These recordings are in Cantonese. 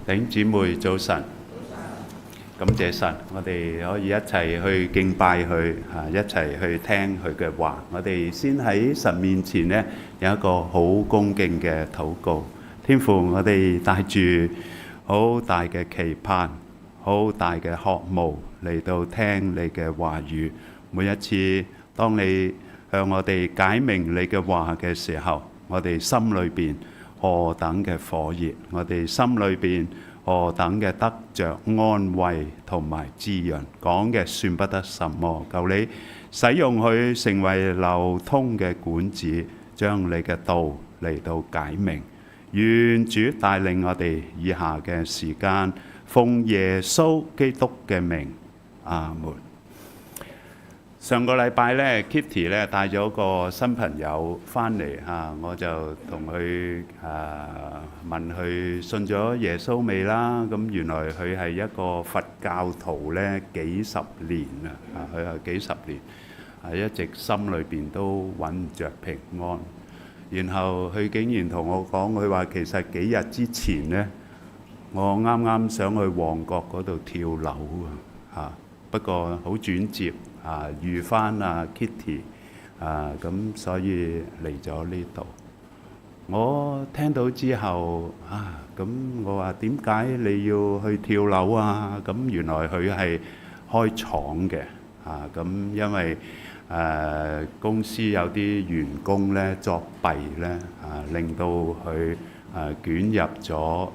弟兄姊妹早晨，感謝神，我哋可以一齊去敬拜佢，一齊去聽佢嘅話。我哋先喺神面前呢，有一個好恭敬嘅禱告。天父，我哋帶住好大嘅期盼、好大嘅渴慕嚟到聽你嘅話語。每一次當你向我哋解明你嘅話嘅時候，我哋心裏邊何等嘅火熱，我哋心裏邊何等嘅得着安慰同埋滋潤，講嘅算不得什麼。求你使用佢成為流通嘅管子，將你嘅道嚟到解明。願主帶領我哋以下嘅時間，奉耶穌基督嘅名，阿門。上個禮拜咧 ，Kitty 咧帶咗個新朋友翻嚟嚇，我就同佢問佢信咗耶穌未啦？咁原來佢係一個佛教徒咧，幾十年啊，佢係幾十年，一直心裏邊都揾唔着平安。然後佢竟然同我講，佢話其實幾日之前咧，我啱啱想去旺角嗰度跳樓啊，不過好轉接。遇翻Kitty 咁所以嚟咗呢度。我聽到之後咁我話點解你要去跳樓啊？咁原來佢係開廠嘅咁因為公司有啲員工咧作弊咧令到佢捲入咗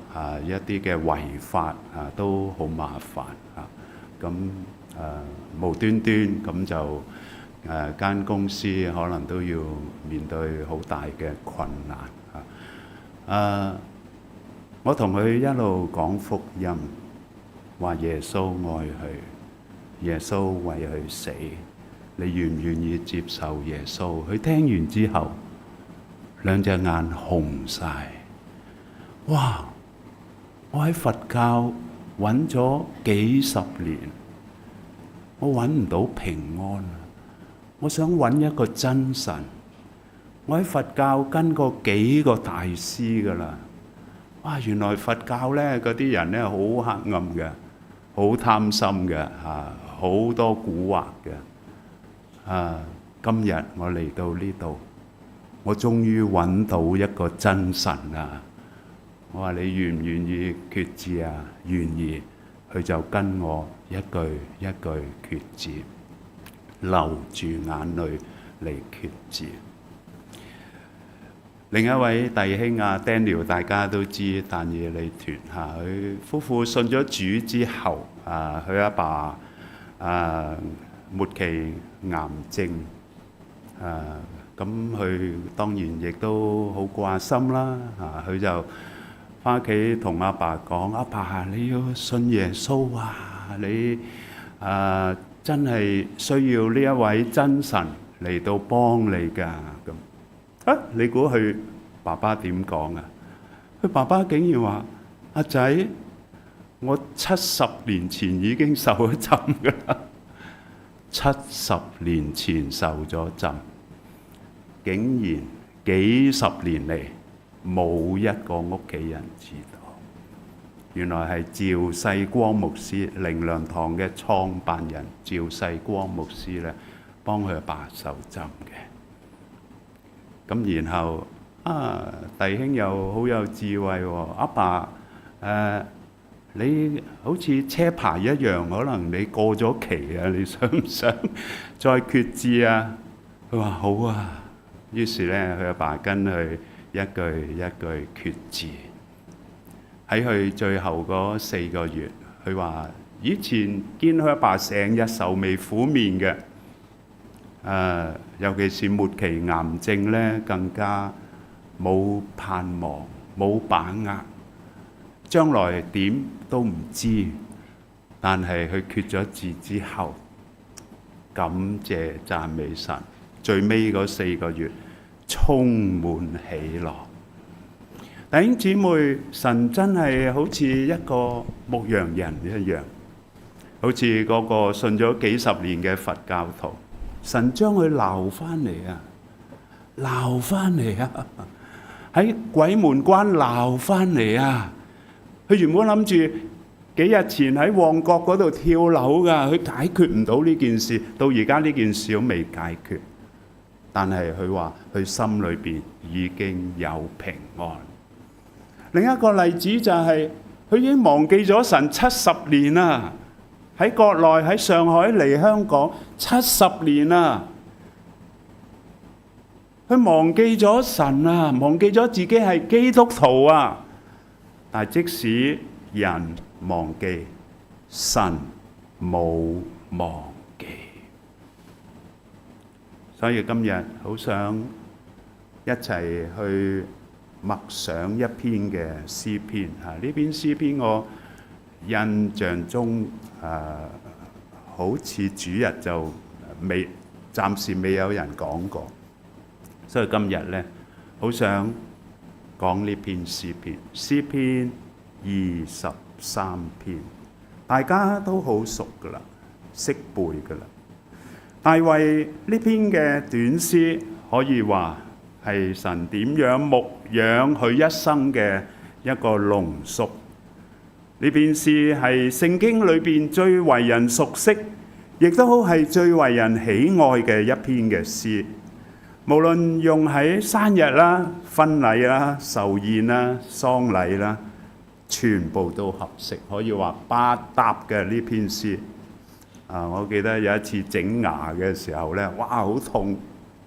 一啲嘅違法都好麻煩咁。無端端咁就間公司可能都要面對好大嘅困難我同佢一路講福音，話耶穌愛佢，耶穌為佢死，你願唔願意接受耶穌？佢聽完之後，兩隻眼紅晒。哇！我喺佛教揾咗幾十年。我揾唔到平安，我想揾一個真神。我喺佛教跟過幾個大師㗎啦。哇！原來佛教咧嗰啲人咧好黑暗嘅，好貪心嘅好多蠱惑嘅今日我嚟到呢度，我終於揾到一個真神啦！我話你願唔願意決志啊？願意。佢就跟我一句一句決志，流住眼淚嚟決志。另一位弟兄Daniel 大家都知，但以理團佢夫婦信咗主之後佢阿爸末期癌症咁佢當然亦都好掛心啦佢就翻屋企同阿爸講：阿爸，你要信耶穌啊！你真係需要呢一位真神嚟到幫你㗎咁。你估佢爸爸點講啊？佢爸爸竟然話：阿仔，我70年前已經受咗浸㗎啦，70年前受咗浸，竟然幾十年嚟，冇一個屋企人知道，原來係趙世光牧師，靈糧堂嘅創辦人趙世光牧師咧，幫佢阿爸受浸嘅。咁然後弟兄又好有智慧喎，阿爸你好似車牌一樣，可能你過咗期啊，你想唔想再決志啊？佢話好啊，於是咧佢阿爸跟佢一句一句決志。喺佢最後嗰4個月，佢話以前見佢阿爸成日愁眉苦面嘅，尤其是末期癌症咧，更加冇盼望、冇把握，將來點都唔知。但係佢決咗志之後，感謝讚美神，最尾嗰4個月，充滿喜樂。弟兄姊妹，神真係好似一個牧羊人一樣，好似嗰個信咗幾十年嘅佛教徒，神將佢撈翻嚟啊！撈翻嚟啊！喺鬼門關撈翻嚟啊！佢原本諗住幾日前喺旺角嗰度跳樓㗎，佢解決唔到呢件事，到而家呢件事都未解決。但係佢話佢心裏邊已經有平安。另一個例子就係佢已經忘記咗神70年啦，喺國內喺上海嚟香港70年啦，佢忘記咗神啊，忘記咗自己係基督徒啊。但係即使人忘記，神冇忘記。所以今日好想一齊去默想一篇嘅詩篇。呢篇詩篇我印象中好似主日就暫時未有人講過，所以今日呢，好想講呢篇詩篇。詩篇23篇，大家都好熟㗎啦，識背㗎啦。大衛呢篇嘅短詩可以話係神點樣牧養佢一生嘅一個濃縮。呢篇詩係聖經裏邊最為人熟悉，亦都係最為人喜愛嘅一篇嘅詩。無論用喺生日啦、婚禮啦、壽宴啦、喪禮啦，全部都合適，可以話百搭嘅呢篇詩。我記得有一次整牙嘅時候咧，哇好痛，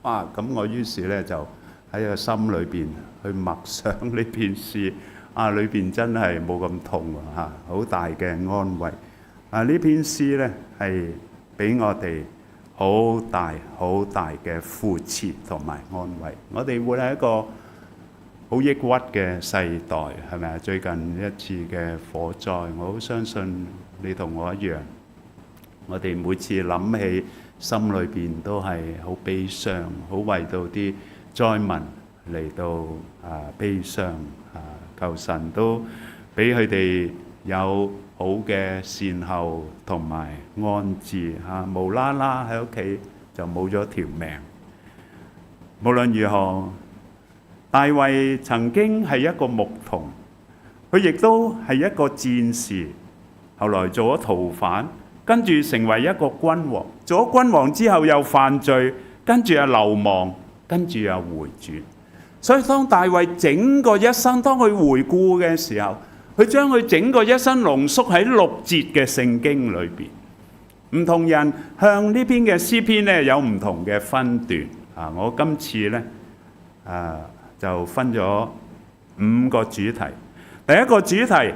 咁我於是咧就喺個心裏邊去默想呢篇詩，裏邊真係冇咁痛好大嘅安慰。呢篇詩咧係俾我哋好大好大嘅扶持同埋安慰。我哋會係一個好抑鬱嘅世代，係咪啊？最近一次嘅火災，我好相信你同我一樣。我哋每次諗起，心裏邊都係好悲傷，好為到啲災民嚟到悲傷。求神都俾佢哋有好嘅善後同埋安置無啦啦喺屋企就冇咗條命。無論如何，大衛曾經係一個牧童，佢亦都係一個戰士，後來做咗逃犯，跟住成為一個君王。做咗君王之後又犯罪，跟住又流亡，跟住又回轉。所以當大衛整個一生，當佢回顧嘅時候，佢將佢整個一生濃縮喺6節嘅聖經裏邊。唔同人向呢篇嘅詩篇咧有唔同嘅分段。我今次咧就分咗5個主題。第一個主題，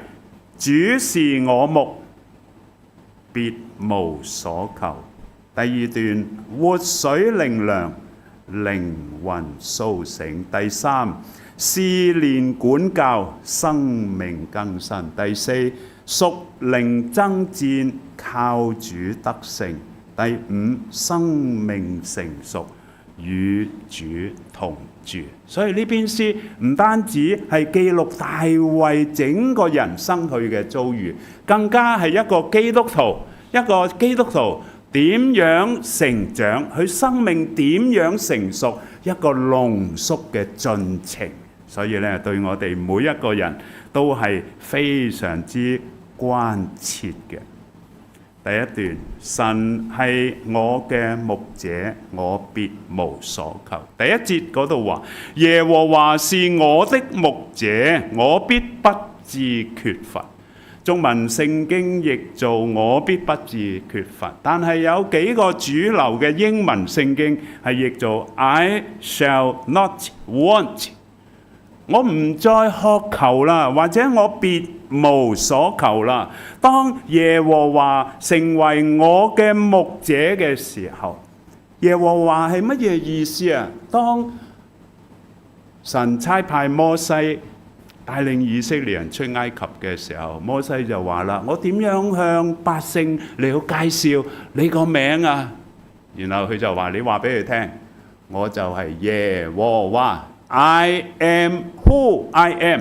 主是我牧，別無所求。第二段，活水靈糧，靈魂甦醒。第三，試煉管教，生命更新。第四，屬靈爭戰，靠主得勝。第五，生命成熟，與主同住。所以呢篇詩唔單止係記錄大衛整個人生佢嘅遭遇，更加係一個基督徒點樣成長，佢生命點樣成熟，一個濃縮嘅進程。所以咧，對我哋每一個人都係非常之關切嘅。第一段，神係我嘅牧者，我別無所求。第一節嗰度話，耶和華是我的牧者，我必不致缺乏。中文聖經譯做我必不致缺乏，但係有幾個主流嘅英文聖經係譯做 I shall not want。我唔再渴求啦，或者我別無所求啦。當耶和華成為我嘅牧者嘅時候，耶和華係乜嘢意思啊？當神差派摩西帶領以色列人出埃及嘅時候，摩西就話啦：我點樣向百姓嚟到介紹你個名啊？然後佢就話：你話俾佢聽，我就係耶和華。I am who I am，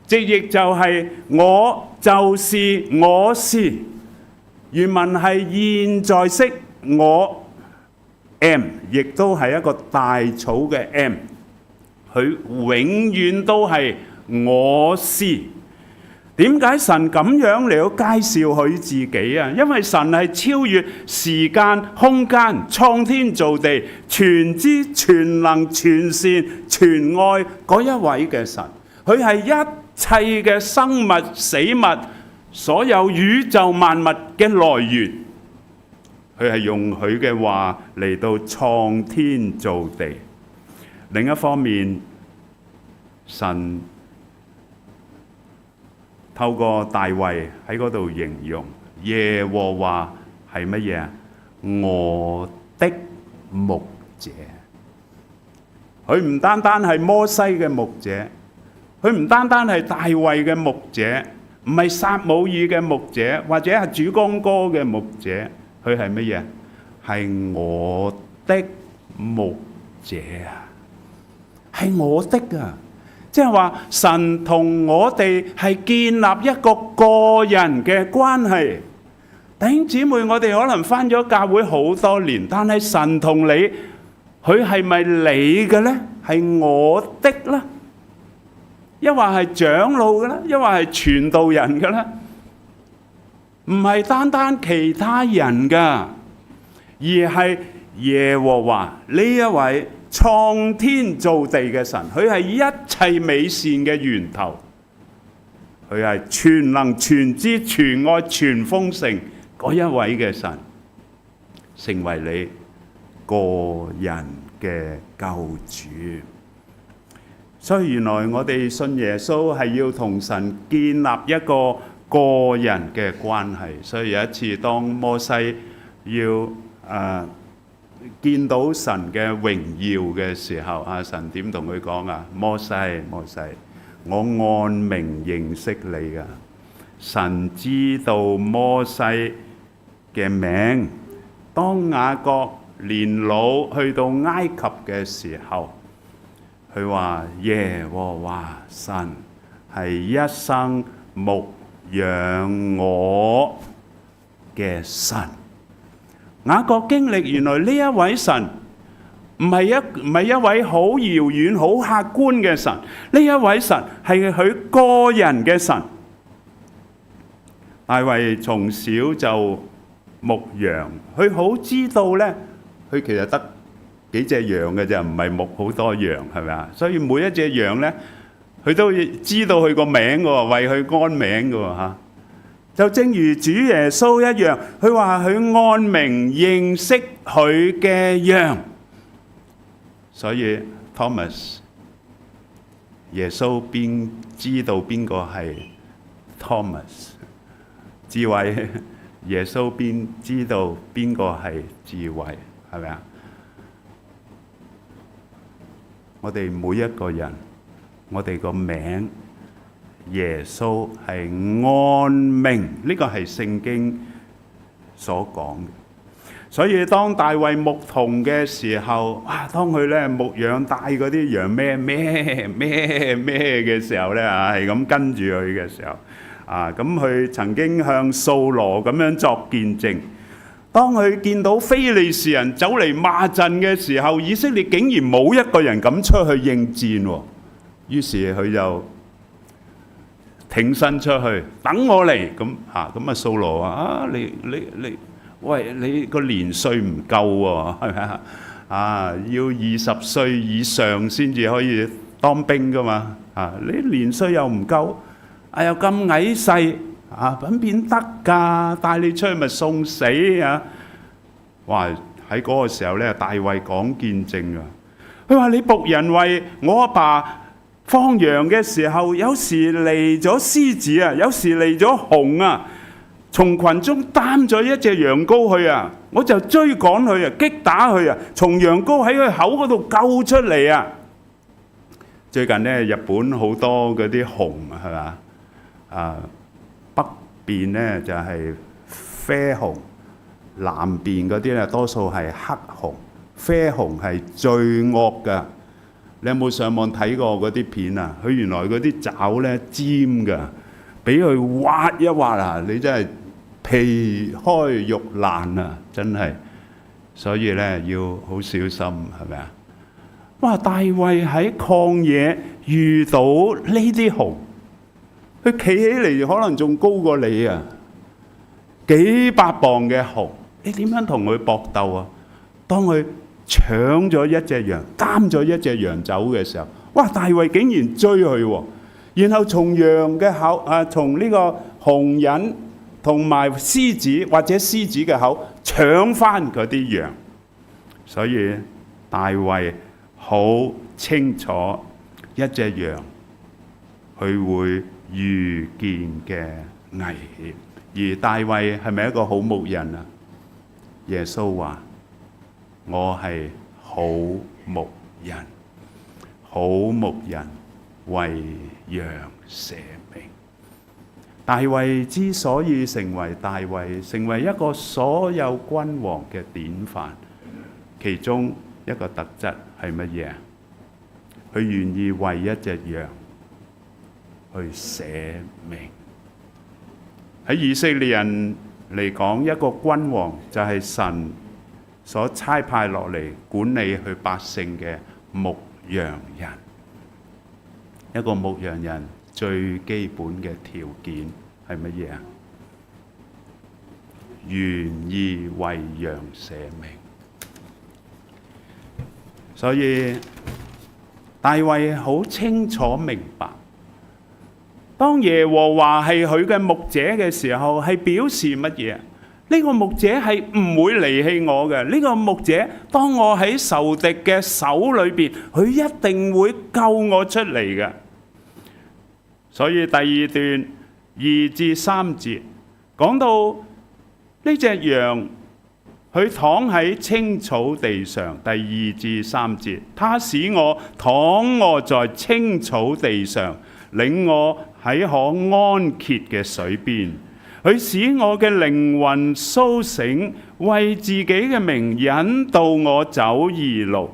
直譯就係我就是我是。原文係現在式我 am， 亦都係一個大草嘅 M， 佢永遠都係我是。點解神咁樣嚟到介紹佢自己啊？因為神係超越時間、空間、創天造地、全知、全能、全善、全愛嗰一位嘅神。佢係一切嘅生物、死物、所有宇宙萬物嘅來源。佢係用佢嘅話嚟到創天造地。另一方面，神透過大衛喺嗰度形容耶和華係乜嘢啊？我的牧者。佢唔單單係摩西嘅牧者，佢唔單單係大衛嘅牧者，唔係撒母耳嘅牧者，或者係主光哥嘅牧者，佢係乜嘢？係我的牧者啊！係我的啊！即係話神同我哋係建立一個個人嘅關係。弟兄姊妹，我哋可能返咗教會好多年，但係神同你，佢係咪你嘅呢？係我的啦，抑或係長老嘅啦，抑或係傳道人嘅啦？唔係單單其他人噶，而係耶和華呢一位創天造地嘅神，佢係一切美善嘅源頭，佢係全能、全知、全愛、全豐盛嗰一位嘅神，成為你個人嘅救主。所以原來我哋信耶穌係要同神建立一個個人嘅關係。所以有一次當摩西要見到神嘅榮耀嘅時候，神點同佢講啊？摩西，摩西，我按名認識你噶。神知道摩西嘅名。當雅各年老去到埃及嘅時候，佢話耶和華神係一生牧養我嘅神。雅各經歷原來呢一位神唔係一位好遙遠、好客觀嘅神，呢一位神係佢個人嘅神。大衛從小就牧羊，佢好知道咧，佢其實得幾隻羊嘅啫，唔係牧好多羊，係咪啊？所以每一隻羊咧，佢都知道佢個名嘅，為佢安名嘅嚇。就正如主耶穌一樣，佢話佢按名認識佢嘅羊。所以 Thomas 耶穌邊知道邊個係 Thomas？ 智慧耶穌邊知道邊個係智慧？係咪啊？我哋每一個人，我哋個名耶穌係按名，呢個係聖經所講嘅。所以當大衛牧童嘅時候，當佢咧牧養帶嗰啲羊咩嘅時候咧，係咁跟住佢嘅時候，咁佢曾經向掃羅咁樣作見證。當佢見到非利士人走嚟罵陣嘅時候，以色列竟然冇一個人敢出去應戰喎。於是佢就挺身出去，等我嚟。咁掃羅話：喂，你個年歲唔夠喎，係咪啊？要20歲以上先至可以當兵噶嘛？你年歲又唔夠，又咁矮細，咁邊得㗎？帶你出去咪送死啊！哇！喺嗰個時候咧，大衛講見證啊，佢話：你僕人為我阿爸放羊嘅時候，有時嚟咗獅子啊，有時嚟咗熊啊，從群中擔咗一隻羊羔去啊，我就追趕佢啊，擊打佢啊，從羊羔喺佢口嗰度救出嚟啊！最近咧，日本好多嗰啲熊係嘛？北邊咧就係啡熊，南邊嗰啲咧多數係黑熊。啡熊係最惡㗎。你有冇上網睇過嗰啲片啊？佢原來嗰啲爪咧尖㗎，俾佢挖一挖啊，你真係皮開肉爛啊！真係，所以咧要好小心，係咪啊？哇！大衛喺曠野遇到呢啲熊，佢佢企起嚟可能仲高過你啊！幾百磅嘅熊，你點樣同佢搏鬥啊？當佢搶咗一隻羊，擔咗一隻羊走嘅時候，哇！大衛竟然追佢喎，然後從羊嘅口從呢個熊人同埋獅子或者獅子嘅口搶翻嗰啲羊。所以大衛好清楚一隻羊佢會遇見嘅危險。而大衛係咪一個好牧人啊？耶穌話：我係好牧人，好牧人為羊捨命。大衛之所以成為大衛，成為一個所有君王嘅典範，其中一個特質係乜嘢？佢願意為一隻羊去捨命。喺以色列人嚟講，一個君王就係神所差派落嚟管理佢百姓嘅牧羊人。一個牧羊人最基本嘅條件係乜嘢啊？願意為羊捨命。所以大衛好清楚明白，當耶和華係佢嘅牧者嘅時候，係表示乜嘢？呢個牧者係唔會離棄我嘅。呢個牧者，當我喺仇敵嘅手裏邊，佢一定會救我出嚟嘅。所以第二段2至3節講到呢隻羊，佢躺喺青草地上。第2至3節，他使我躺臥在青草地上，領我喺可安歇嘅水邊，佢使我嘅靈魂甦醒，為自己嘅名引導我走義路。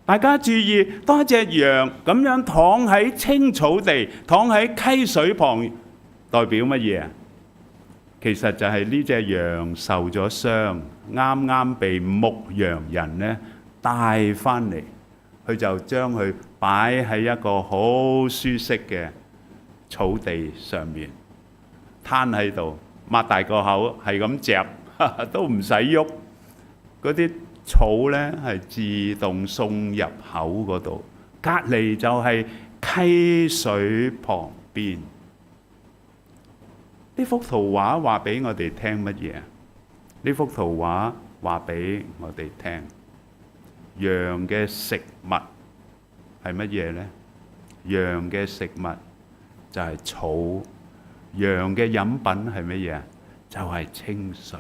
大家注意，當一隻羊咁樣躺喺青草地，躺喺溪水旁，代表乜嘢？其實就係呢隻羊受咗傷，啱啱被牧羊人呢帶返嚟，佢就將佢擺喺一個好舒適嘅草地上面，攤喺度，擘大個口，係咁嚼，都唔使喐。嗰啲草呢係自動送入口嗰度，隔離就係溪水旁邊。呢幅圖畫話俾我哋聽乜嘢？呢幅圖畫話俾我哋聽，羊嘅食物係乜嘢呢？羊嘅食物就係草，羊嘅飲品係乜嘢？就係清水。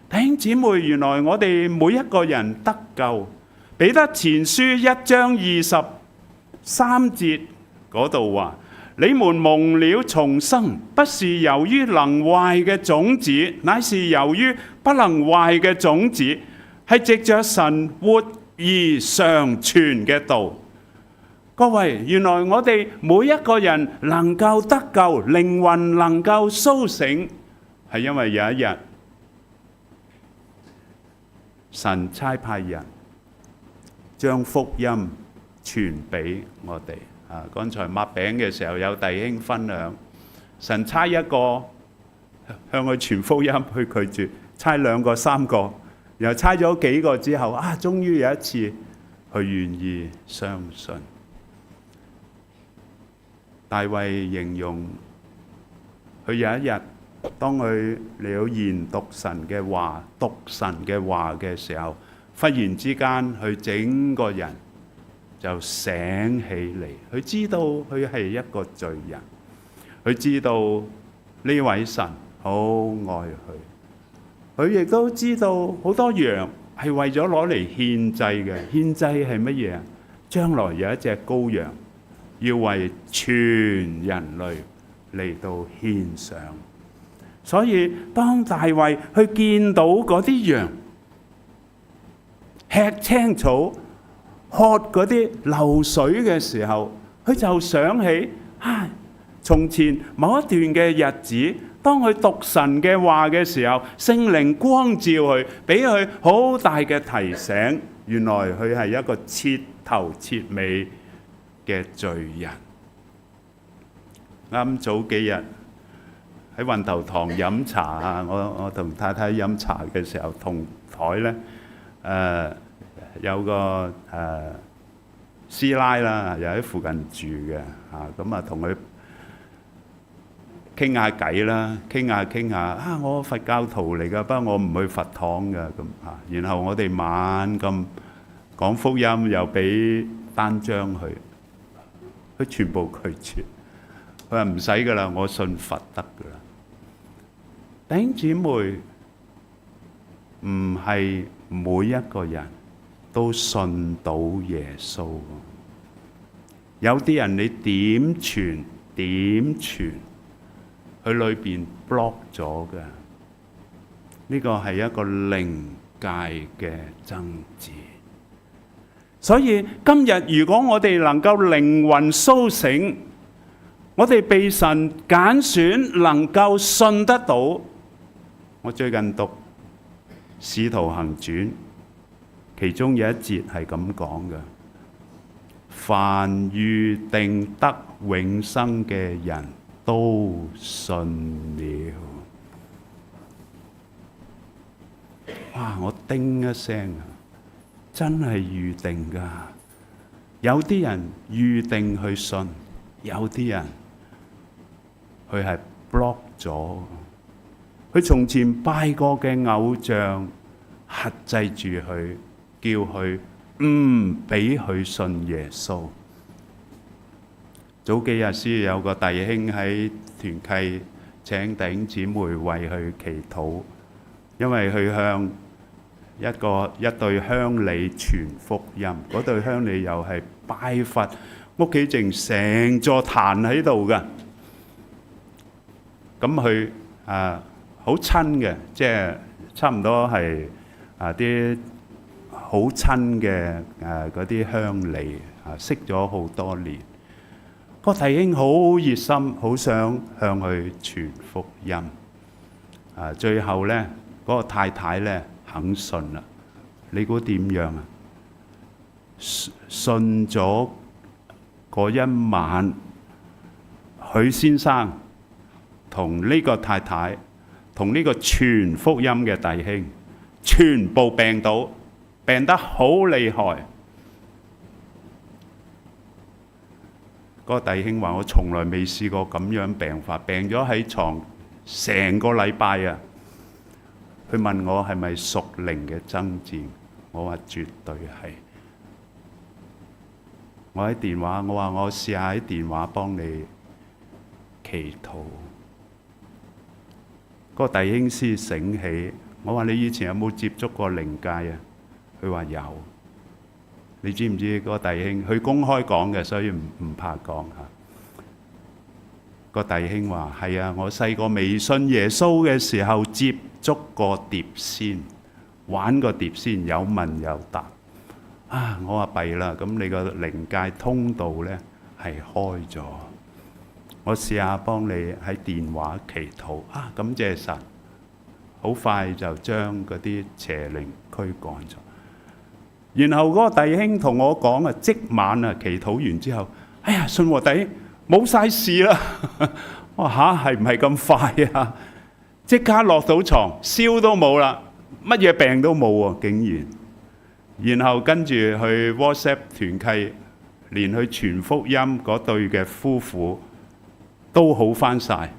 弟兄姊妹，原來我哋每一個人得救，彼得前書1章23節嗰度話：你們蒙了重生，不是由於能壞嘅種子，乃是由於不能壞嘅種子，係藉着神活而常存嘅道。各位，原來我哋每一個人能夠得救，靈魂能夠甦醒，係因為有一日神差派人將福音傳俾我哋。剛才擘餅嘅時候有弟兄分享，神差一個向佢傳福音，佢拒絕；差2個、3個，然後差咗幾個之後，終於有一次佢願意相信。大衛形容佢有一日，當佢嚟到研讀神嘅話、讀神嘅話嘅時候，忽然之間佢整個人就醒起嚟。佢知道佢係一個罪人，佢知道呢位神好愛佢，佢亦都知道好多羊係為咗攞嚟獻祭嘅。獻祭係乜嘢啊？將來有一隻羔羊要為全人類嚟到獻上。所以當大衛去見到嗰啲羊吃青草、喝嗰啲流水嘅時候，佢就想起從前某一段嘅日子，當佢讀神嘅話嘅時候，聖靈光照佢，俾佢好大嘅提醒，原來佢係一個徹頭徹尾嘅罪人。啱早幾日喺運頭堂飲茶啊，我同太太飲茶嘅時候，同台咧有個師奶啦，又喺附近住嘅咁啊同佢傾下偈啦，傾下我佛教徒嚟㗎，不過我唔去佛堂㗎咁然後我哋猛咁講福音，又俾單張佢全部拒絕。佢話唔使㗎啦，我信佛得㗎啦。弟兄姊妹，唔係每一個人都信到耶穌。有啲人你點傳，佢裏邊 block 咗嘅。呢個係一個靈界嘅爭戰。所以今日如果我哋能夠靈魂甦醒，我哋被神揀選，能夠信得到。我最近讀《使徒行傳》，其中有一節係咁講嘅：凡預定得永生嘅人都信了。哇！我叮一聲啊，真係預定㗎。有啲人預定去信，有啲人佢係 block 咗。佢從前拜過嘅偶像，克制住佢，叫佢唔俾佢信耶穌。早幾日先有個弟兄喺團契請弟兄姊妹為佢祈禱，因為佢向一對鄉里傳福音，嗰對鄉里又係拜佛，屋企成座壇喺度㗎。咁佢好親嘅，即係差唔多係啲好親嘅嗰啲鄉里識咗好多年。個弟兄好熱心，好想向佢傳福音。最後咧，嗰個太太咧肯信啦。你估點樣啊？信咗嗰一晚，許先生同呢個太太同呢個傳福音嘅弟兄，全部病得好厲害。嗰個弟兄話：我從來未試過咁樣病法，病咗喺床成個禮拜啊！佢問我係咪屬靈嘅爭戰？我話絕對係。我喺電話，我話我試下喺電話幫你祈禱。嗰個弟兄先醒起，我話你以前有冇接觸過靈界啊？佢話有。你知唔知嗰個弟兄？佢公開講嘅，所以唔怕講嚇。個弟兄話：係啊，我細個未信耶穌嘅時候接觸過碟仙，玩過碟仙，有問有答。我話弊啦，咁你個靈界通道咧係開咗。我試下幫你喺電話祈禱。感謝神，好快就將嗰啲邪靈驅趕咗。然後嗰個弟兄同我講即晚祈禱完之後，信和弟兄冇晒事啦。我話係唔係咁快啊？即刻落到床，燒都冇啦，乜嘢病都冇喎，竟然。然後跟住去 WhatsApp 團契，連去傳福音嗰對嘅夫婦都好返晒。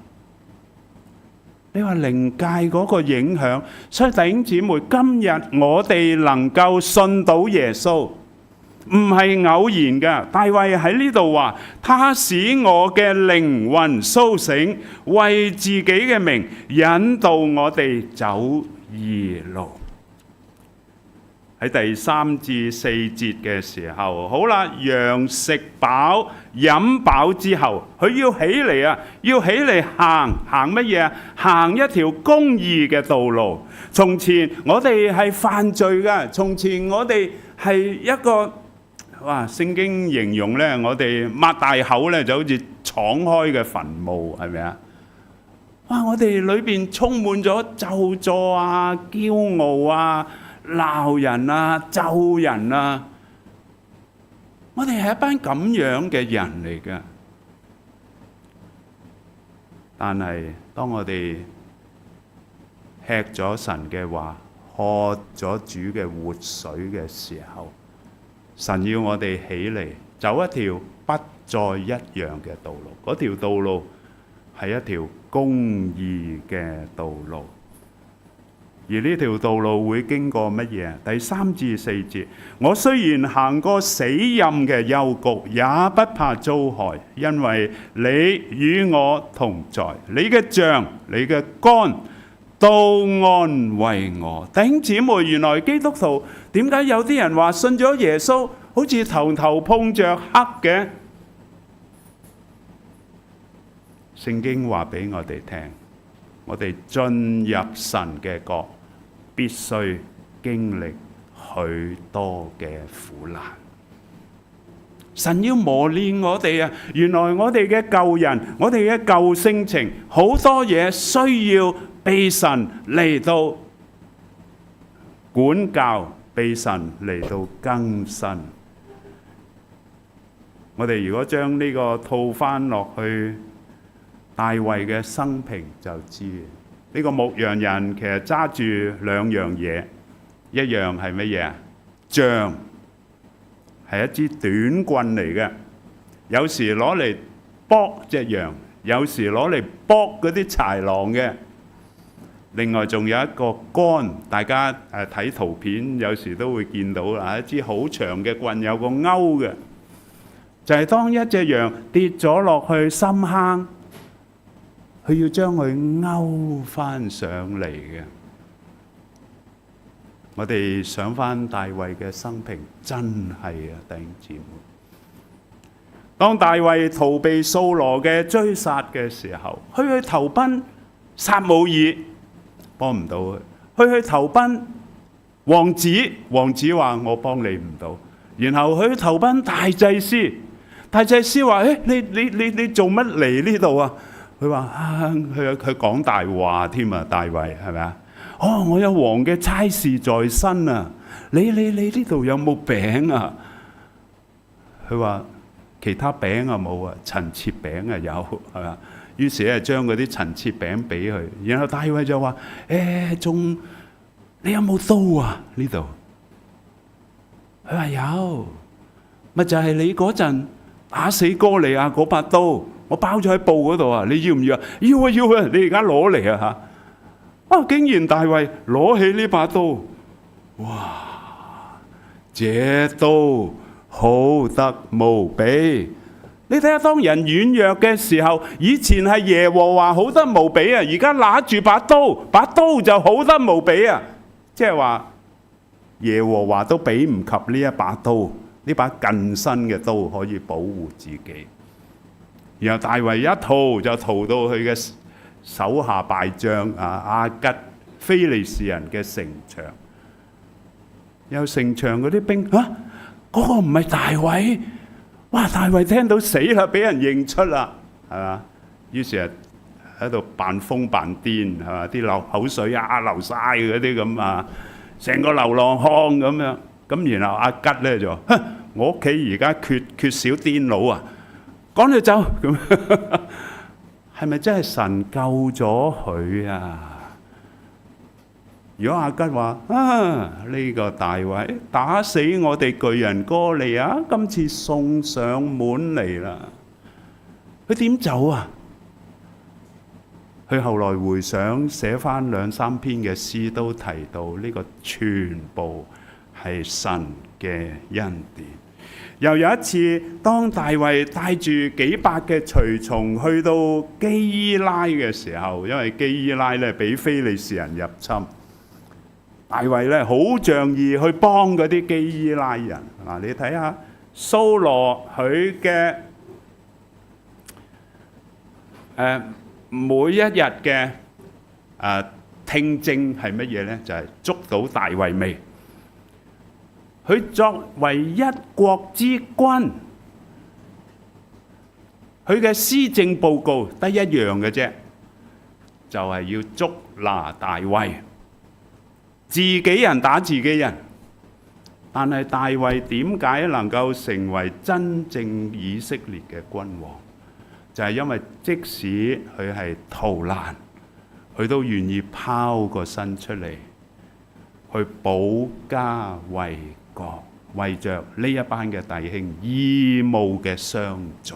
你話靈界嗰個影響，所以弟兄姊妹，今日我哋能夠信到耶穌，唔係偶然嘅。大衛喺呢度話：他使我嘅靈魂甦醒，為自己嘅名引導我哋走義路。喺第3至4節嘅時候，好啦，羊食飽飲飽之後，佢要起嚟啊，要起嚟行乜嘢啊？行一條公義嘅道路。從前我哋係犯罪㗎，從前我哋係一個聖經形容咧，我哋擘大口咧就好似敞開嘅墳墓，係咪啊？我哋裏邊充滿咗咒詛啊、驕傲啊、鬧人啊、咒人啊，我哋係一班咁樣嘅人嚟㗎。但係當我哋吃咗神嘅話，喝咗主嘅活水嘅時候，神要我哋起嚟走一條不再一樣嘅道路。嗰條道路係一條公義嘅道路。而呢條道路會經過乜嘢？第3至4節，我雖然行過死蔭嘅幽谷，也不怕遭害，因為你與我同在，你嘅杖、你嘅竿都安慰我。弟兄姊妹，原來基督徒點解有啲人話信咗耶穌好似頭頭碰着黑嘅？聖經話俾我哋聽，我哋進入神嘅國，必須經歷許多嘅苦難。神要磨練我哋啊！原來我哋嘅舊人，我哋嘅舊性情，好多嘢需要被神嚟到管教，被神嚟到更新。我哋如果將呢個套翻落去大衛嘅生平就知。呢個牧羊人其實揸住2樣嘢，一樣係乜嘢啊？杖，係一支短棍嚟嘅，有時攞嚟搏隻羊，有時攞嚟搏嗰啲豺狼嘅。另外仲有一個竿，大家睇圖片有時都會見到啦，一支好長嘅棍，有個鈎嘅，就係當一隻羊跌咗落去深坑，佢要將佢勾翻上嚟嘅。我哋想翻大衛嘅生平，真係啊，弟兄姊妹。當大衛逃避掃羅嘅追殺嘅時候，佢去投奔撒母耳，幫唔到佢；佢去投奔王子，王子話我幫你唔到。然後佢去投奔大祭司，大祭司話：你做乜嚟呢度啊？佢話佢講大話添啊！大衛係咪啊？我有王嘅差事在身啊！你呢度有冇餅啊？佢話其他餅啊冇啊，陳設餅啊有，係嘛？於是咧將嗰啲陳設餅俾佢，然後大衛就話：你有冇刀啊？呢度佢話有，咪就係你嗰陣打死哥利亞嗰把刀。我包咗喺布嗰度啊！你要唔要啊？要啊要啊！你而家攞嚟啊嚇！竟然大衛攞起呢把刀，哇！這刀好得無比。你睇下，當人軟弱嘅時候，以前係耶和華好得無比啊，而家拿住把刀，把刀就好得無比啊！即係話耶和華都比唔及呢一把刀，呢把近身嘅刀可以保護自己。然後大衛一逃就逃到佢嘅手下敗將亞吉非利士人嘅城牆。有城牆嗰啲兵嗰個唔係大衛，哇！大衛聽到死啦，俾人認出啦，係嘛？於是喺度扮瘋扮癲，係嘛？啲流口水流晒嗰啲咁啊，成個流浪漢咁樣。咁然後亞吉咧就話：我屋企而家缺少癲佬啊！趕佢走咁，係咪真係神救咗佢啊？如果亞吉話呢個大衛打死我哋巨人哥利亞，今次送上門嚟啦，佢點走啊？佢後來回想寫翻2、3篇嘅詩，都提到呢個全部係神嘅恩典。又有一次，當大衛帶住幾百嘅隨從去到基伊拉嘅時候，因為基伊拉咧俾非利士人入侵，大衛咧好仗義去幫嗰啲基伊拉人。嗱，你睇下掃羅佢嘅每一日嘅聽證係乜嘢咧？就係捉到大衛未？佢作為一國之君，佢嘅施政報告得一樣嘅啫，就係要捉拿大衛，自己人打自己人。但係大衛點解能夠成為真正以色列嘅君王？就係因為即使佢係逃難，佢都願意拋個身出嚟，去保家衛國，為着呢一班嘅弟兄義務嘅相助。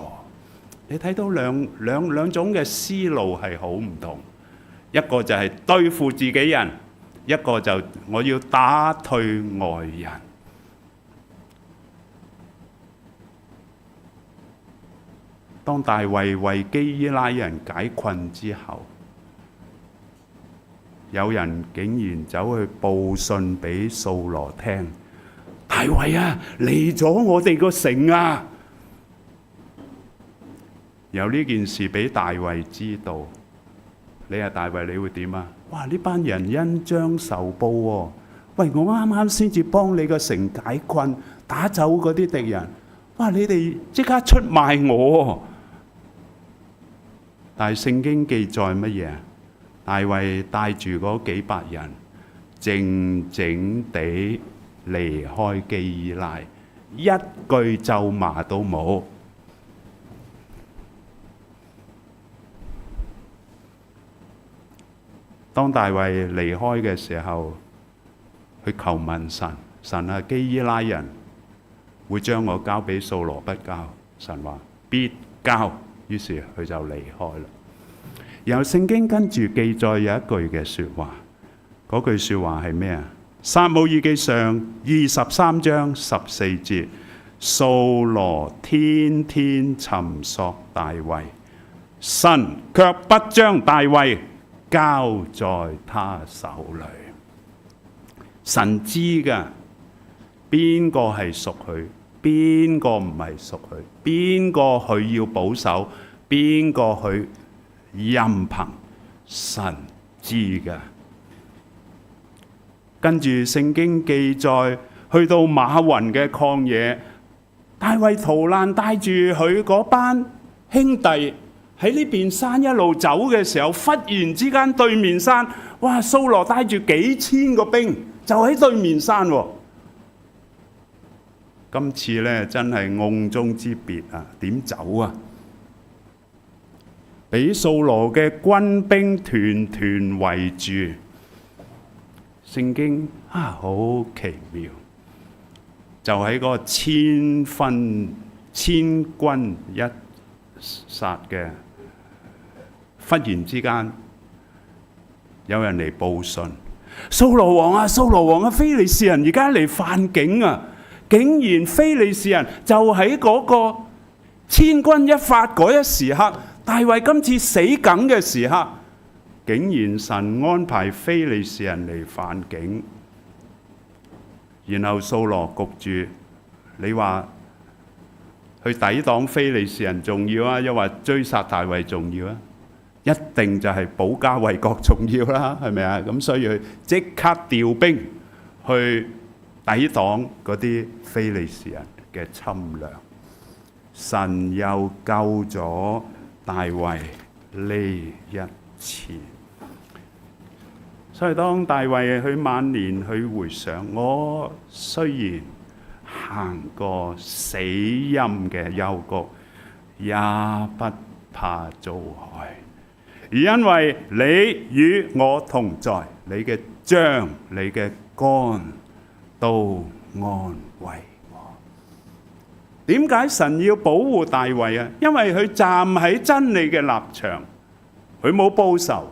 你睇到兩種嘅思路係好唔同，一個就係對付自己人，一個就我要打退外人。當大衛為基伊拉人解困之後，有人竟然走去報信俾掃羅聽，大衛啊，嚟咗我哋個城啊！由呢件事俾大衛知道，你係大衛，你會點啊？哇！呢班人恩將仇報喎！喂，我啱啱先至幫你個城解困，打走嗰啲敵人，哇！你哋即刻出賣我。但係聖經記載乜嘢？大衛帶住嗰幾百人，靜靜地離開基伊拉，一句咒罵都冇。當大衛離開嘅時候，去求問神，神啊，基伊拉人會將我交俾掃羅不交？神話必交。於是佢就離開啦。然後聖經跟住記載有一句嘅説話，嗰句説話係咩啊？撒母耳記上23章14節，掃羅天天尋索大衛，神卻不將大衛交在他手裏。神知㗎，邊個係屬佢，邊個唔係屬佢，邊個佢要保守，邊個佢任憑，神知㗎。跟住聖經記載，去到馬雲嘅曠野，大衛逃難帶住佢嗰班兄弟喺呢邊山一路走嘅時候，忽然之間對面山，哇！掃羅帶住幾千個兵就喺對面山喎。今次呢真係甕中之鱉啊，點走啊？俾掃羅嘅軍兵團團圍住。聖經好奇妙，就喺嗰個千軍一殺嘅，忽然之間有人嚟報信，掃羅王啊，掃羅王啊，非利士人而家嚟犯境啊！竟然非利士人就喺嗰個千軍一發嗰一時刻，大衛今次死梗嘅時刻，竟然神安排非利士人嚟犯境，然後掃羅焗住，你話去抵擋非利士人重要啊，又話追殺大衛重要啊？一定就係保家衛國重要啦，係咪啊？咁所以佢即刻調兵去抵擋嗰啲非利士人嘅侵略，神又救咗大衛呢一次。所以當大衛去晚年去回想，我雖然行過死蔭嘅幽谷，也不怕遭害，因為你與我同在，你嘅杖、你嘅竿都安慰我。點解神要保護大衛啊？因為佢站喺真理嘅立場，佢冇報仇，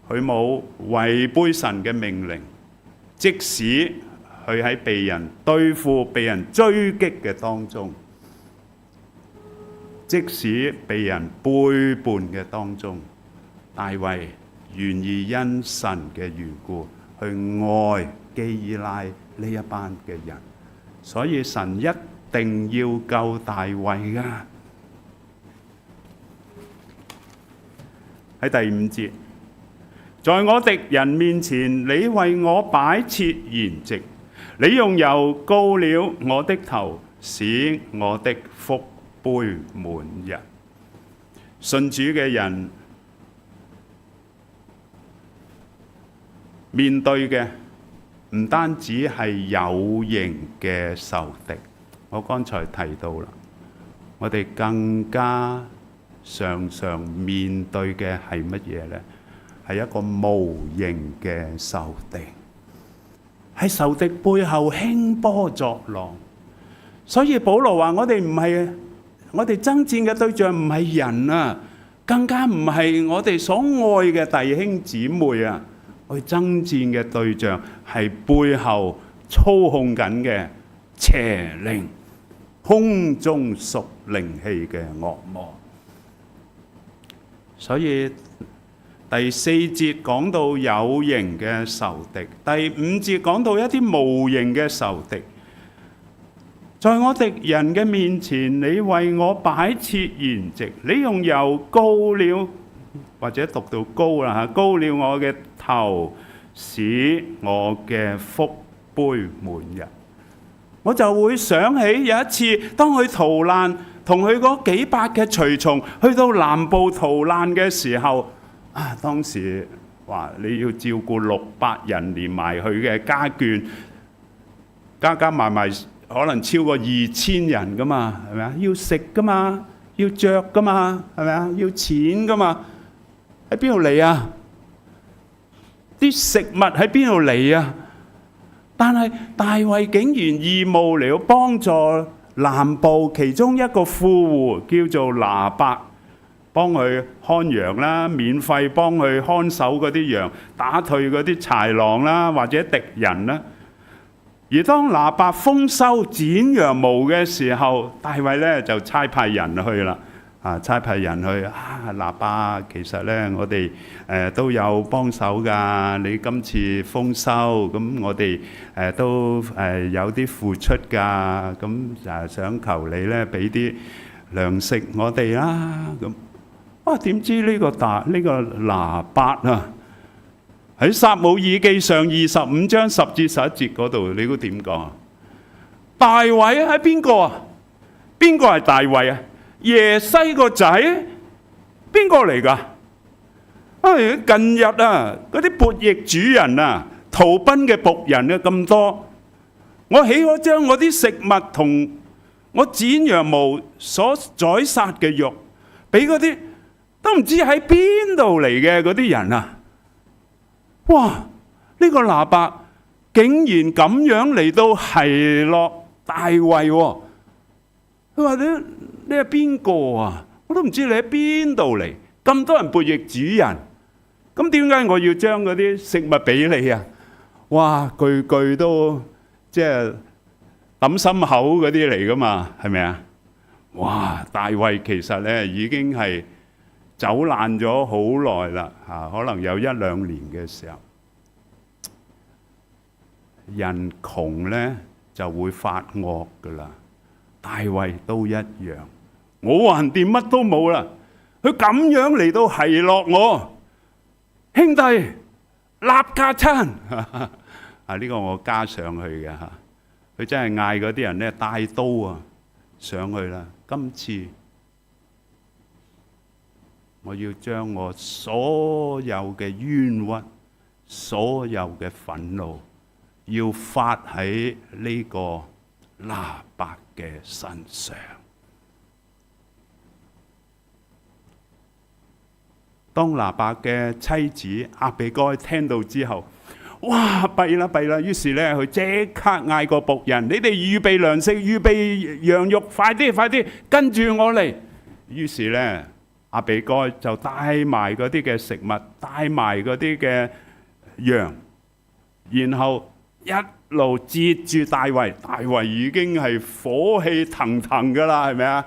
佢冇違背神嘅命令，即使佢喺被人對付、被人追擊嘅當中，即使被人背叛嘅當中，大衛願意因神嘅緣故去愛基伊拉呢一班嘅人，所以神一定要救大衛㗎。喺第5節，在我敵人面前，你為我擺設筵席，你用油膏了我的頭，使我的福杯滿溢。信主嘅人面對嘅唔單止係有形嘅仇敵，我剛才提到啦，我哋更加常常面對嘅係乜嘢呢？係一個無形嘅仇敵，喺仇敵背後興波作浪。所以保羅話：我哋爭戰嘅對象唔係人啊，更加唔係我哋所愛嘅弟兄姊妹啊。我哋爭戰嘅對象係背後操控緊嘅邪靈、空中屬靈氣嘅惡魔。所以第4節講到有形嘅仇敵，第5節講到一啲無形嘅仇敵。在我敵人嘅面前，你為我擺設筵席，你用油膏了，或者讀到膏啦嚇，膏了我嘅頭，使我嘅福杯滿溢。我就會想起有一次，當佢逃難，同佢嗰幾百嘅隨從去到南部逃難嘅時候，當時話你要照顧600人，連埋佢嘅家眷，加埋可能超過2000人噶嘛，係咪啊？要食噶嘛，要着噶嘛，係咪啊？要錢噶嘛，喺邊度嚟啊？啲食物喺邊度嚟啊？但係大衛竟然義務嚟到幫助南部其中一個富戶叫做拿伯，幫佢看羊啦，免費幫佢看守嗰啲羊，打退嗰啲豺狼啦，或者敵人啦。而當拿伯豐收剪羊毛嘅時候，大衛咧就差派人去啦。差派人去拿伯，其實咧我哋都有幫手㗎。你今次豐收，咁我哋都有啲付出㗎。咁想求你咧俾啲糧食我哋啦。咁點知呢個拿伯啊？喺撒母耳記上25章10至11節嗰度，你估點講？大衛係邊個啊？邊個係大衛啊？耶西個仔？邊個嚟㗎？近日啊，嗰啲悖逆主人啊，逃奔嘅僕人啊咁多，我起咗將我啲食物同我剪羊毛所宰殺嘅肉，俾嗰啲都唔知喺邊度嚟嘅嗰啲人啊！哇！呢個拿伯竟然咁樣嚟到奚落大衛喎！佢話你係邊個啊？我都唔知你喺邊度嚟，咁多人悖逆主人，咁點解我要將嗰啲食物俾你啊？哇！句句都即係揼心口嗰啲嚟噶嘛，係咪啊？哇！大衛其實咧已經係走爛咗好耐啦，可能有1-2年嘅時候，人窮咧就會發惡噶啦。大衛都一樣，我橫掂乜都冇啦，佢咁樣嚟到奚落我，兄弟立架撐呢個我加上去嘅嚇，佢真係嗌嗰啲人咧帶刀啊上去啦。今次我要將我所有嘅冤屈、所有嘅憤怒，要發喺呢個拿伯嘅身上。當拿伯嘅妻子亞比該聽到之後，哇！弊啦弊啦！於是咧，佢即刻嗌個僕人：你哋預備糧食，預備羊肉，快啲快啲，跟住我嚟。於是咧，亞比該就帶埋嗰啲嘅食物，帶埋嗰啲嘅羊，然後一路截住大衛。大衛已經係火氣騰騰噶啦，係咪啊？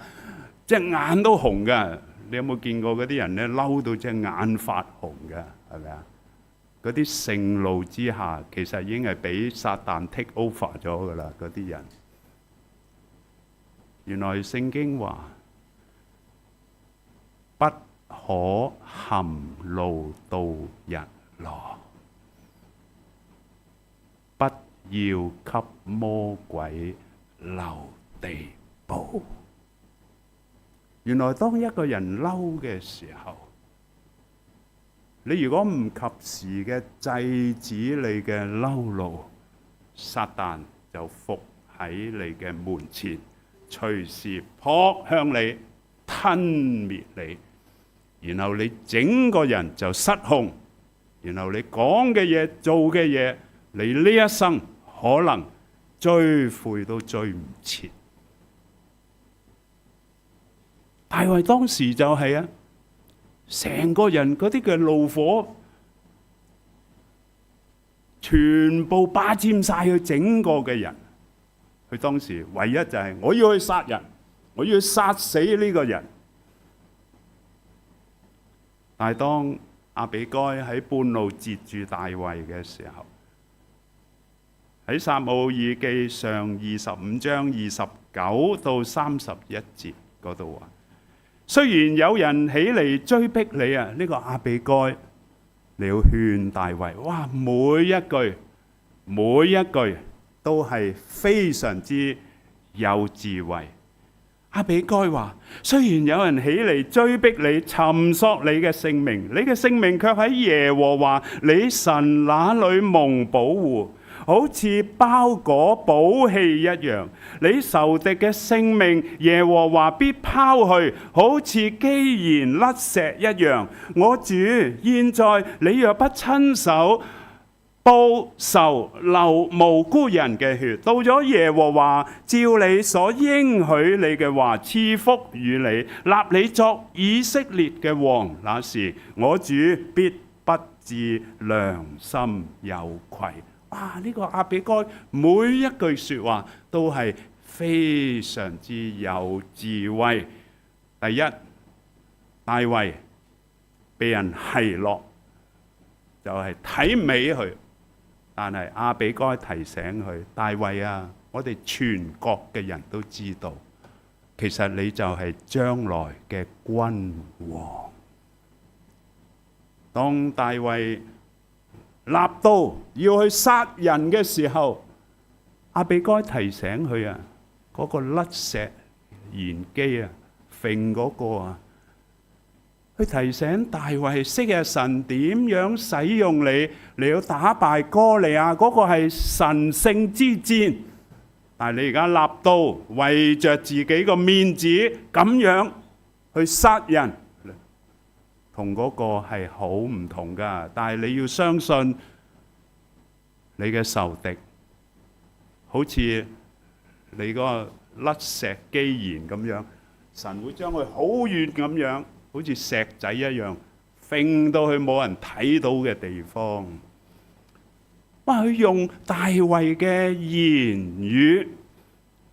隻眼都紅噶。你有冇見過嗰啲人咧嬲到隻眼發紅嘅？係咪啊？嗰啲盛怒之下，其實已經係俾撒旦 take over 咗噶啦。嗰啲人，原來聖經話不可含怒到日落，不要給魔鬼留地步。原來當一個人嬲嘅時候，你如果唔及時嘅制止你嘅嬲怒，撒旦就伏喺你嘅門前，隨時撲向你，吞滅你，然後你整個人就失控，然後你講嘅嘢、做嘅嘢，你呢一生可能追悔都追唔切。大衛當時就係啊，成個人嗰啲嘅怒火，全部霸佔晒佢整個嘅人。佢當時唯一就係我要去殺人，我要去殺死呢個人。但係當亞比該喺半路截住大衛嘅時候，喺撒母耳記上25章29到31節嗰度話，雖然有人起嚟追逼你啊，呢個亞比該，你要勸大衛，哇，每一句都係非常之有智慧。亞比該話，雖然有人起嚟追逼你，尋索你嘅性命，你嘅性命卻喺耶和華你神那裏蒙保護，好似包裹寶器一樣。你仇敵嘅性命，耶和華必拋去，好似機弦甩石一樣。我主，現在你若不親手報仇流無辜人嘅血，到咗耶和華照你所應許你嘅話賜福與你，立你作以色列嘅王，那時我主必不致良心有愧。哇！呢個亞比該每一句說話都係非常之有智慧。第一，大衛被人奚落，就係睇唔起佢。但係亞比該提醒佢，大衛啊，我哋全國嘅人都知道，其實你就係將來嘅君王。當大衛立刀要去殺人嘅時候，亞比該提醒佢啊，嗰個甩石燃機啊，揈嗰個啊，去提醒大衛，昔日神點樣使用你，你要打敗哥利亞，嗰個係神聖之戰。但係你而家立刀，為着自己個面子咁樣去殺人，同嗰個係好唔同噶。但係你要相信，你嘅仇敵好似你個甩石機弦咁樣，神會將佢好遠咁樣，好似石仔一樣，揈到去冇人睇到嘅地方。哇！佢用大衛嘅言語、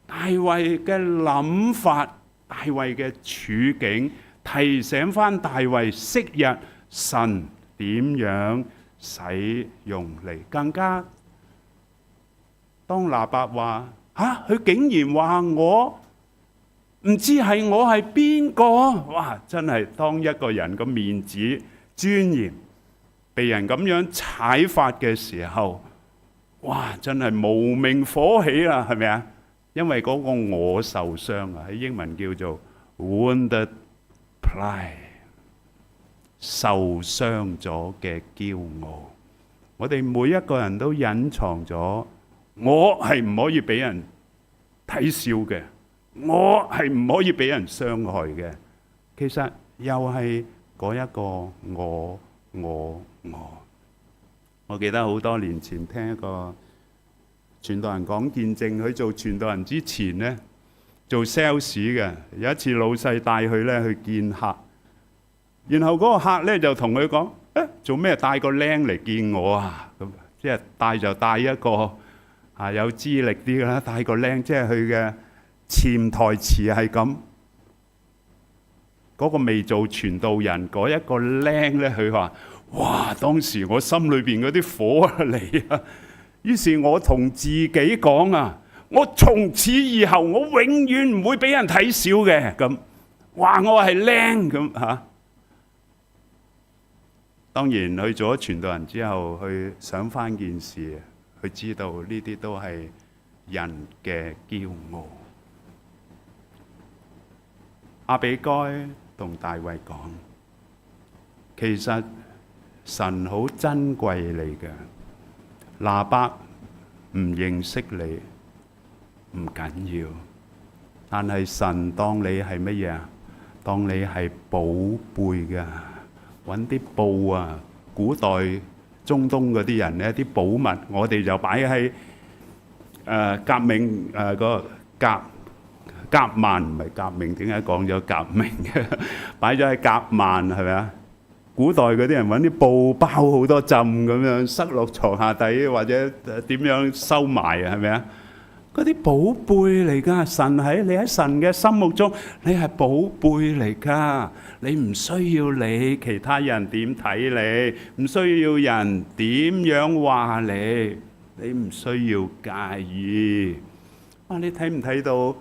大衛嘅諗法、大衛嘅處境，提醒翻大衛昔日神點樣使用你。更加當拿八話嚇，佢竟然話我唔知係我係邊個？哇！真係當一個人個面子尊嚴被人咁樣踩法嘅時候，哇！真係無名火起啦，係咪啊？因為嗰個我受傷啊，喺英文叫做 wounded pride， 受傷咗嘅驕傲。我哋每一個人都隱藏咗，我係唔可以俾人睇笑嘅。我係唔可以俾人傷害嘅。其實又係嗰一個我。我記得好多年前聽一個傳道人講見證，佢做傳道人之前呢，做 sales 嘅。有一次老細帶佢咧去見客，然後嗰個客咧就同佢講：做咩帶個僆嚟見我啊？咁即係帶就帶一個有資歷啲嘅啦，帶個僆，即係佢嘅潛台詞係咁。嗰個未做傳道人嗰一個僆咧，佢話：哇！當時我心裏邊嗰啲火嚟啊！於是我同自己講啊，我從此以後我永遠唔會俾人睇小嘅。咁話我係僆咁嚇。當然佢做咗傳道人之後，去想翻件事，佢知道呢啲都係人嘅驕傲。亞比該同大衛講，其實神好珍貴你嘅。拿八唔認識你唔緊要，但係神當你係乜嘢啊？當你係寶貝㗎，揾啲布啊！古代中東嗰啲人呢啲寶物，我哋就擺喺革命個夾萬，唔係革命，點解講咗革命嘅？擺咗喺夾萬係咪啊？古代嗰啲人揾啲布包好多浸咁樣，塞落床下底或者點樣收埋啊？係咪啊？嗰啲寶貝嚟㗎，你喺神嘅心目中，你係寶貝嚟㗎。你唔需要理其他人點睇你，唔需要人點樣話你，你唔需要介意。你睇唔睇到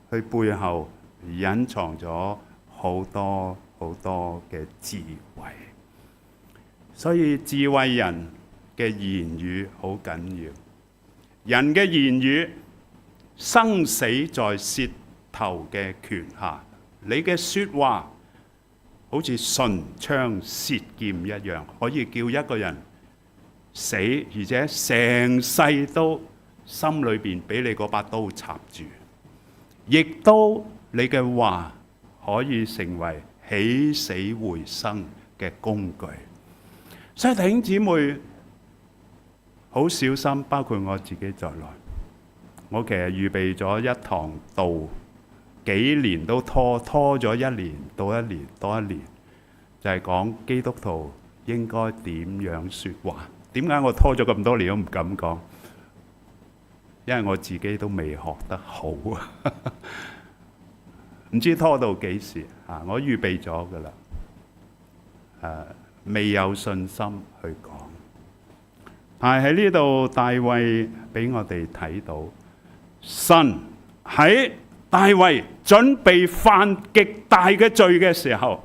佢背後隱藏咗好多好多嘅智慧？所以智慧人嘅言語好緊要。人嘅言語，生死在舌頭嘅權下。你嘅說話好似唇槍舌劍一樣，可以叫一個人死，而且成世都心裏邊俾你嗰把刀插住。亦都你嘅話可以成為起死回生嘅工具。所以弟兄姊妹好小心，包括我自己在內。我其實預備咗一堂道，幾年都拖咗一年到一年多一年，就係講基督徒應該點樣說話。點解我拖咗咁多年都唔敢講？因為我自己都未學得好啊，唔知拖到幾時啊！我預備咗㗎啦，未有信心去講。但係喺呢度，大衛俾我哋睇到，神喺大衛準備犯極大嘅罪嘅時候，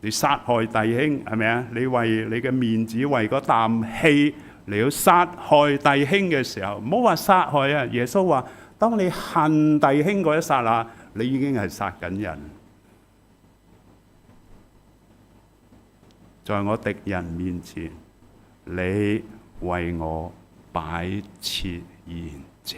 你殺害弟兄係咪啊？你為你嘅面子，為嗰啖氣嚟到殺害弟兄嘅時候，唔好話殺害啊！耶穌話：當你恨弟兄嗰一剎那，你已經係殺緊人。在我敵人面前，你為我擺設筵席。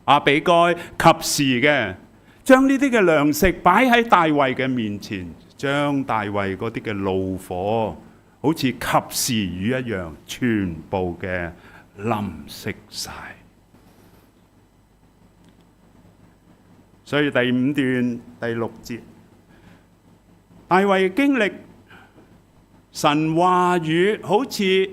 亞比該及時嘅將呢啲嘅糧食擺喺大衛嘅面前，將大衛嗰啲嘅怒火，好似及時雨一樣，全部嘅淋熄晒。所以第5段第6節，大衛經歷神話語好似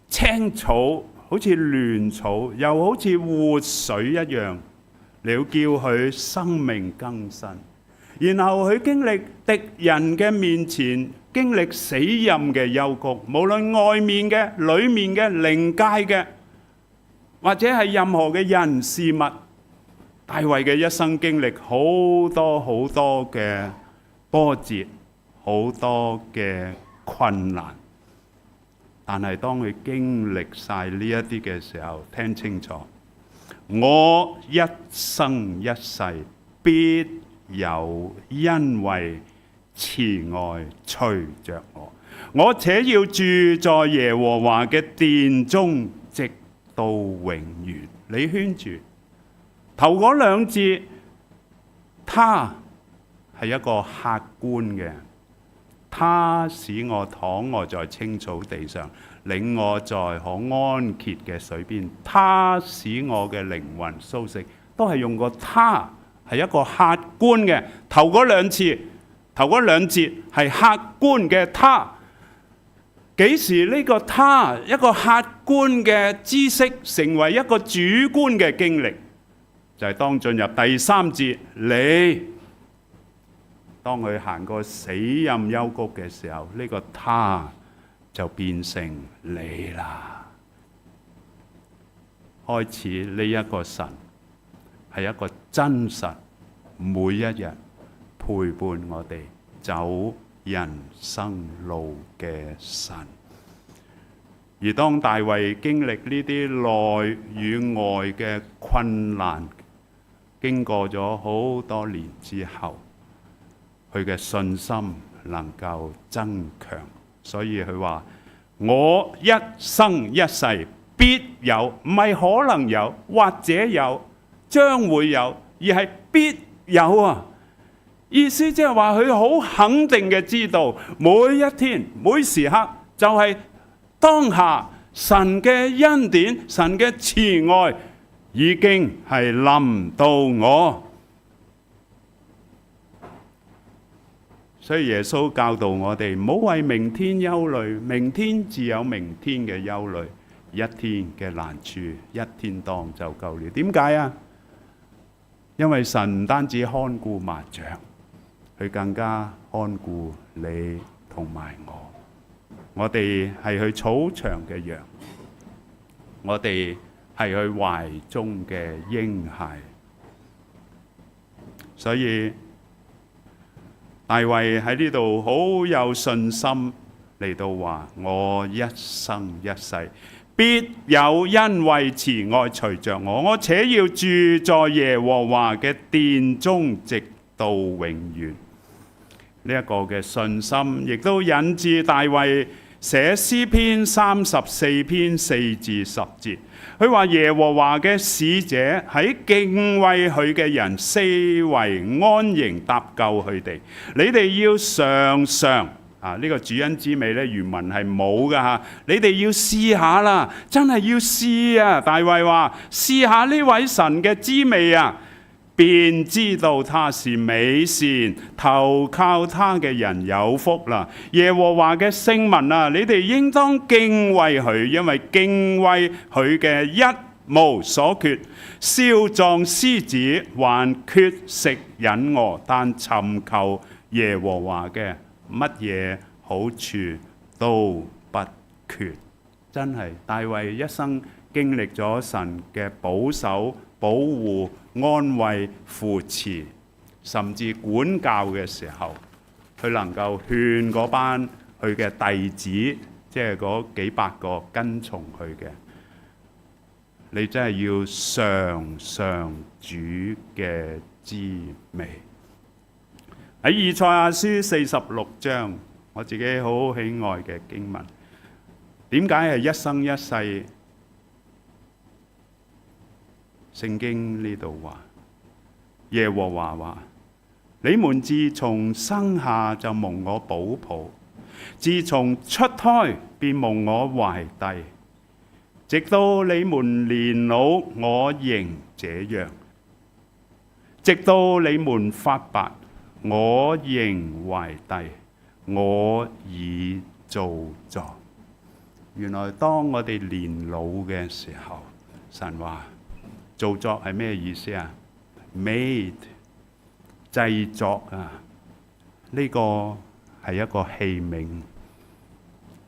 青草，好似亂草，又好似活水一樣，你要叫佢生命更新。然後佢經歷敵人嘅面前，經歷死蔭嘅幽谷，無論外面嘅、裏面嘅、靈界嘅，或者係任何嘅人事物，大衛嘅一生經歷好多好多嘅波折，好多嘅困難。但係當佢經歷晒呢一啲嘅時候，聽清楚，我一生一世必有恩惠慈愛隨着我，我且要住在耶和華嘅殿中，直到永遠。你圈住頭嗰2節，他係一個客觀嘅，他使我躺臥在青草地上，領我在可安歇嘅水邊，他使我嘅靈魂蘇醒，都係用個他，係一個客觀嘅。頭嗰2節係客觀嘅他。幾時呢個他一個客觀嘅知識成為一個主觀嘅經歷？就係當進入第3節，你當佢行過死蔭幽谷嘅時候，呢個他就變成你啦。開始呢一個神係一個真實，每一日陪伴我哋走人生路嘅神。而當大衛經歷呢啲內與外嘅困難，經過咗好多年之後，佢嘅信心能夠增強。所以佢話：我一生一世必有，唔係可能有，或者有，將會有，而係必有啊！意思即係話佢好肯定嘅知道，每一天每時刻就係當下神嘅恩典、神嘅慈愛已經係臨到我。所以耶穌教導我哋唔好為明天憂慮，明天自有明天嘅憂慮，一天嘅難處一天當就夠了。點解啊？因為神唔單止看顧麻雀，佢更加看顧你同埋我。我哋係佢草場嘅羊，我哋係佢懷中嘅嬰孩。所以大衛喺呢度好有信心嚟到話：我一生一世必有恩惠慈愛隨着我，我且要住在耶和華嘅殿中，直到永遠。呢一個嘅信心，亦都引致大衛寫詩篇34篇4至10節。佢話耶和華嘅使者喺敬畏佢嘅人四圍安營搭救佢哋。你哋要常常呢個主恩之美咧，原文係冇噶嚇。你哋要試下啦，真係要試啊！大衛話：試下呢位神嘅滋味啊，便知道他是美善，投靠他嘅人有福啦。耶和華嘅聖民啊，你哋應當敬畏佢，因為敬畏佢嘅一無所缺。少壯獅子還缺食忍餓，但尋求耶和華嘅乜嘢好處都不缺。真係大衛一生經歷咗神嘅保守、保護、安慰、扶持，甚至管教嘅時候，佢能夠勸嗰班佢嘅弟子，即係嗰幾百個跟從佢嘅，你真係要嘗嘗主嘅滋味。喺以賽亞書46章，我自己好喜愛嘅經文。點解係一生一世？聖經呢度話，耶和華話：你們自從生下就蒙我保抱，自從出胎便蒙我懷弟，直到你們年老，我仍這樣；直到你們發白，我仍懷弟，我已造作。原來當我哋年老嘅時候，神話造作係咩意思啊？ Made 製作啊，呢個係一個器皿，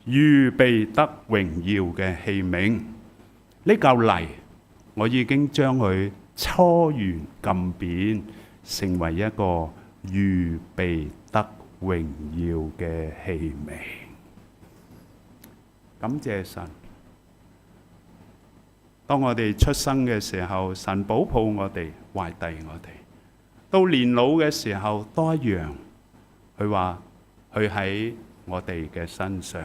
預備得榮耀嘅器皿。呢嚿泥我已經將佢搓圓撳扁，成為一個預備得榮耀嘅器皿。感謝神，當我哋出生嘅時候，神保抱我哋，懷弟我哋；到年老嘅時候都一樣。佢話佢喺我哋嘅身上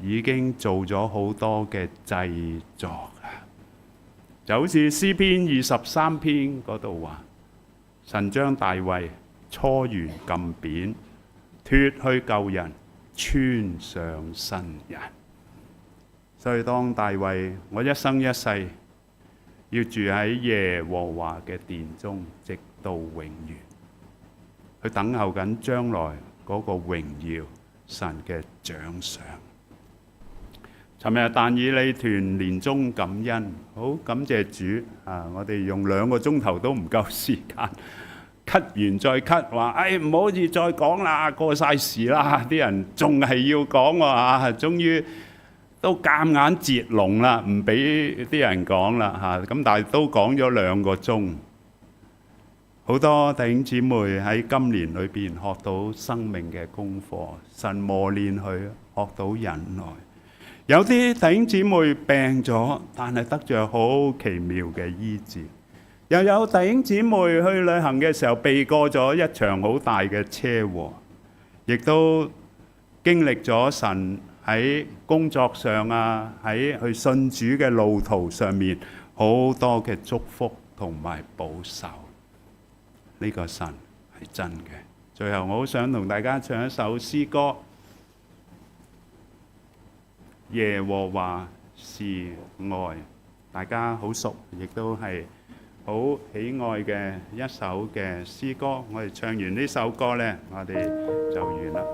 已經做咗好多嘅製作啊！就好似詩篇23篇嗰度話，神將大衛搓圓撳扁，脫去舊人，穿上新人。所以當大衛，我一生一世要住喺耶和華嘅殿中，直到永遠，去等候緊將來嗰個榮耀神嘅獎賞。尋日但以理團年終感恩，好感謝主啊！我哋用2個鐘頭都唔夠時間，咳完再咳，話唔好意再講啦，過晒時啦，啲人仲係要講喎，終於都夾硬截龍啦，唔俾啲人講啦嚇。咁但係都講咗2個鐘，好多弟兄姊妹喺今年裏邊學到生命嘅功課，神磨練佢學到忍耐。有啲弟兄姊妹病咗，但係得著好奇妙嘅醫治。又有弟兄姊妹去旅行嘅時候避過咗一場好大嘅車禍，亦都經歷咗神喺工作上啊，喺去信主嘅路途上面好多嘅祝福同埋保守。呢個神係真嘅。最後我好想同大家唱一首詩歌，耶和華是愛，大家好熟，亦都係好喜愛嘅一首嘅詩歌。我哋唱完呢首歌呢，我哋就完啦。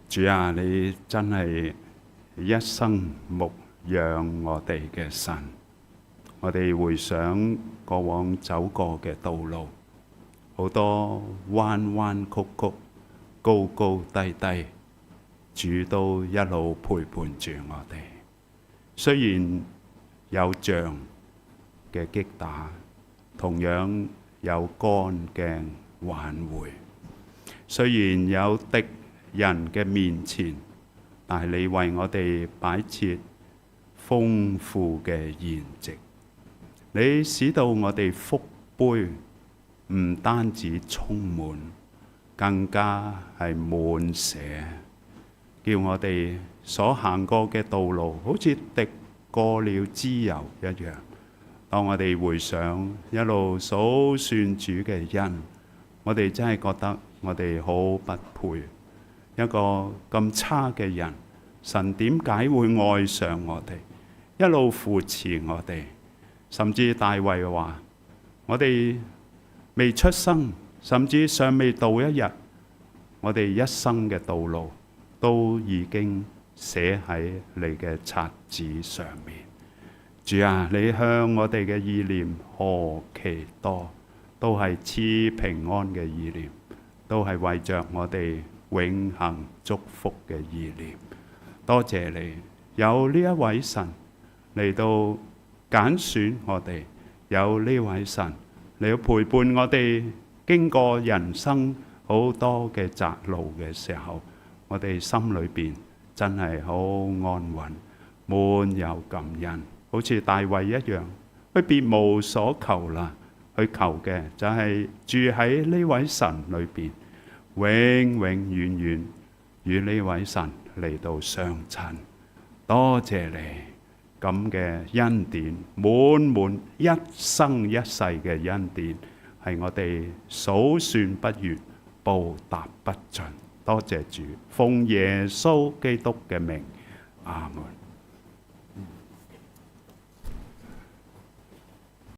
主啊，你真係一生牧養我哋嘅神。我哋回想過往走過嘅道路，好多彎彎曲曲、高高低低，主都一路陪伴住我哋。雖然有杖嘅擊打，同樣有竿嘅挽回。雖然有敵人嘅面前，但係你為我哋擺設豐富嘅筵席。你使到我哋福杯唔單止充滿，更加係滿瀉，叫我哋所行過嘅道路好似滴過了脂油一樣。當我哋回想一路數算主嘅恩，我哋真係覺得我哋好不配。一個咁差嘅人，神點解會愛上我哋，一路扶持我哋？甚至大衛話：我哋未出生，甚至尚未到一日，我哋一生嘅道路都已經寫喺你嘅冊子上面。主啊，你向我哋嘅意念何其多，都係賜平安嘅意念，都係為着我哋永恆祝福嘅意念。多謝你有呢一位神嚟到揀選我哋，有呢位神嚟到陪伴我哋經過人生好多嘅窄路嘅時候，我哋心裏邊真係好安穩，滿有感恩，好似大衛一樣，佢別無所求啦，佢求嘅就係住喺呢位神裏邊，永永遠遠與呢位神嚟到相親。多謝你咁嘅恩典，滿滿一生一世嘅恩典，係我哋數算不完，報答不盡。多謝主，奉耶穌基督嘅名，阿門。